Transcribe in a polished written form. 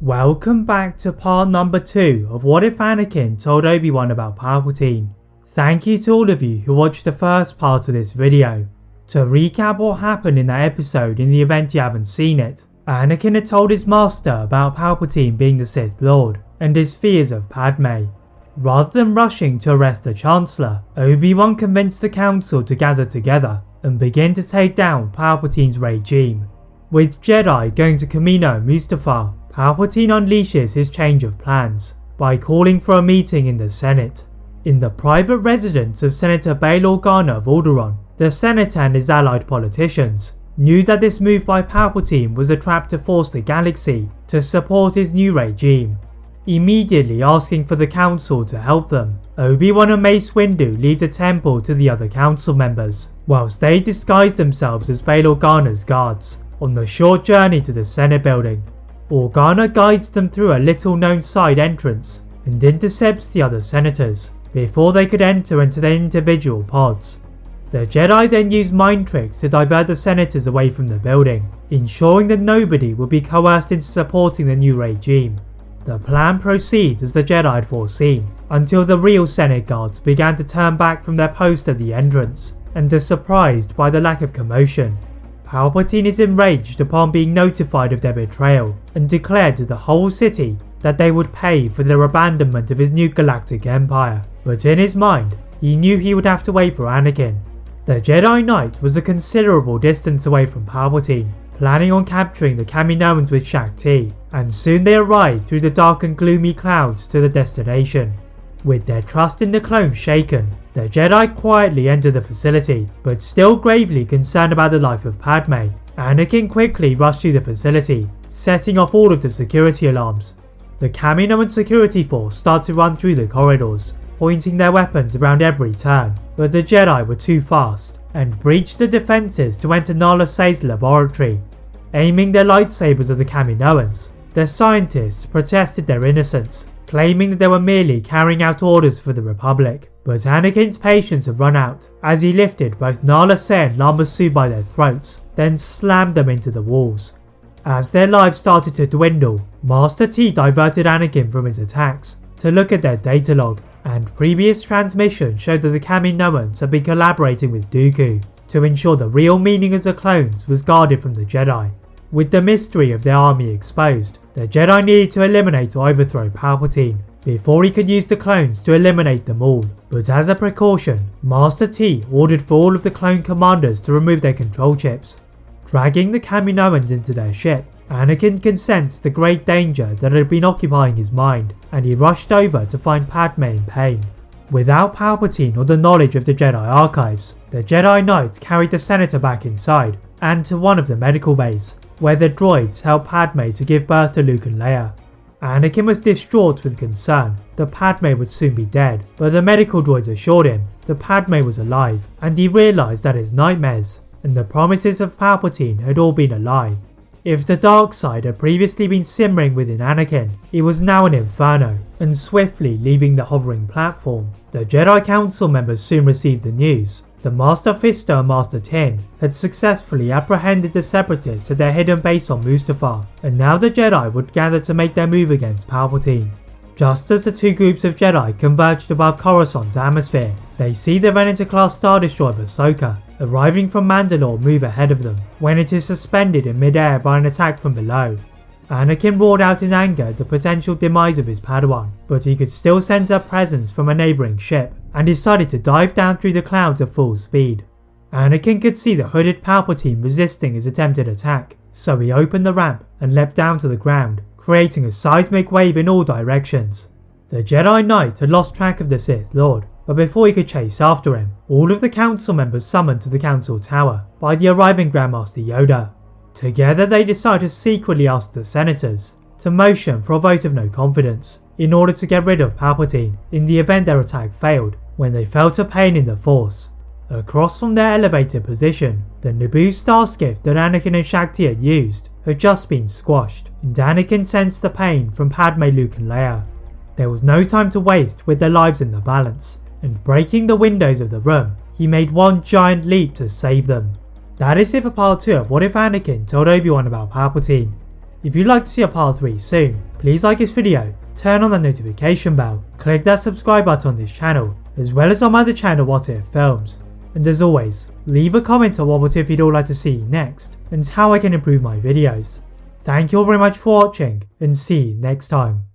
Welcome back to part number 2 of What If Anakin Told Obi-Wan About Palpatine. Thank you to all of you who watched the first part of this video. To recap what happened in that episode in the event you haven't seen it, Anakin had told his master about Palpatine being the Sith Lord and his fears of Padme. Rather than rushing to arrest the Chancellor, Obi-Wan convinced the Council to gather together and begin to take down Palpatine's regime. With Jedi going to Camino Mustafar, Palpatine unleashes his change of plans by calling for a meeting in the Senate. In the private residence of Senator Bail Organa of Alderaan, the Senate and his allied politicians knew that this move by Palpatine was a trap to force the galaxy to support his new regime. Immediately asking for the Council to help them, Obi-Wan and Mace Windu leave the temple to the other Council members, whilst they disguise themselves as Bail Organa's guards on the short journey to the Senate building. Organa guides them through a little-known side entrance and intercepts the other senators before they could enter into their individual pods. The Jedi then use mind tricks to divert the senators away from the building, ensuring that nobody would be coerced into supporting the new regime. The plan proceeds as the Jedi had foreseen, until the real Senate guards began to turn back from their post at the entrance and are surprised by the lack of commotion. Palpatine is enraged upon being notified of their betrayal and declared to the whole city that they would pay for their abandonment of his new galactic empire, but in his mind, he knew he would have to wait for Anakin. The Jedi Knight was a considerable distance away from Palpatine, planning on capturing the Kaminoans with Shakti, and soon they arrived through the dark and gloomy clouds to the destination. With their trust in the clones shaken, the Jedi quietly enter the facility, but still gravely concerned about the life of Padme. Anakin quickly rushed through the facility, setting off all of the security alarms. The Kaminoan security force start to run through the corridors, pointing their weapons around every turn, but the Jedi were too fast and breached the defences to enter Nala Se's laboratory. Aiming their lightsabers at the Kaminoans, the scientists protested their innocence, claiming that they were merely carrying out orders for the Republic. But Anakin's patience had run out as he lifted both Nala Se and Lama Su by their throats, then slammed them into the walls. As their lives started to dwindle, Master T diverted Anakin from his attacks to look at their data log, and previous transmissions showed that the Kaminoans had been collaborating with Dooku to ensure the real meaning of the clones was guarded from the Jedi. With the mystery of their army exposed, the Jedi needed to eliminate or overthrow Palpatine before he could use the clones to eliminate them all, but as a precaution, Master T ordered for all of the clone commanders to remove their control chips. Dragging the Kaminoans into their ship, Anakin could sense the great danger that had been occupying his mind, and he rushed over to find Padme in pain. Without Palpatine or the knowledge of the Jedi archives, the Jedi Knight carried the senator back inside and to one of the medical bays, where the droids helped Padme to give birth to Luke and Leia. Anakin was distraught with concern that Padme would soon be dead, but the medical droids assured him that Padme was alive, and he realised that his nightmares and the promises of Palpatine had all been a lie. If the dark side had previously been simmering within Anakin, it was now an inferno, and swiftly leaving the hovering platform, the Jedi Council members soon received the news that Master Fisto and Master Tin had successfully apprehended the Separatists at their hidden base on Mustafar, and now the Jedi would gather to make their move against Palpatine. Just as the two groups of Jedi converged above Coruscant's atmosphere, they see the Venator-class Star Destroyer Ahsoka arriving from Mandalore move ahead of them, when it is suspended in mid-air by an attack from below. Anakin roared out in anger at the potential demise of his padawan, but he could still sense a presence from a neighbouring ship, and decided to dive down through the clouds at full speed. Anakin could see the hooded Palpatine resisting his attempted attack, so he opened the ramp and leapt down to the ground, creating a seismic wave in all directions. The Jedi Knight had lost track of the Sith Lord, but before he could chase after him, all of the council members summoned to the council tower by the arriving Grandmaster Yoda. Together they decided to secretly ask the senators to motion for a vote of no confidence in order to get rid of Palpatine in the event their attack failed, when they felt a pain in the Force. Across from their elevated position, the Naboo starskiff that Anakin and Shakti had used had just been squashed, and Anakin sensed the pain from Padme, Luke and Leia. There was no time to waste with their lives in the balance, and breaking the windows of the room, he made one giant leap to save them. That is it for part 2 of What If Anakin Told Obi-Wan About Palpatine. If you'd like to see a part 3 soon, please like this video, turn on the notification bell, click that subscribe button on this channel, as well as on my other channel What If Films. And as always, leave a comment on what if you'd all like to see next, and how I can improve my videos. Thank you all very much for watching, and see you next time.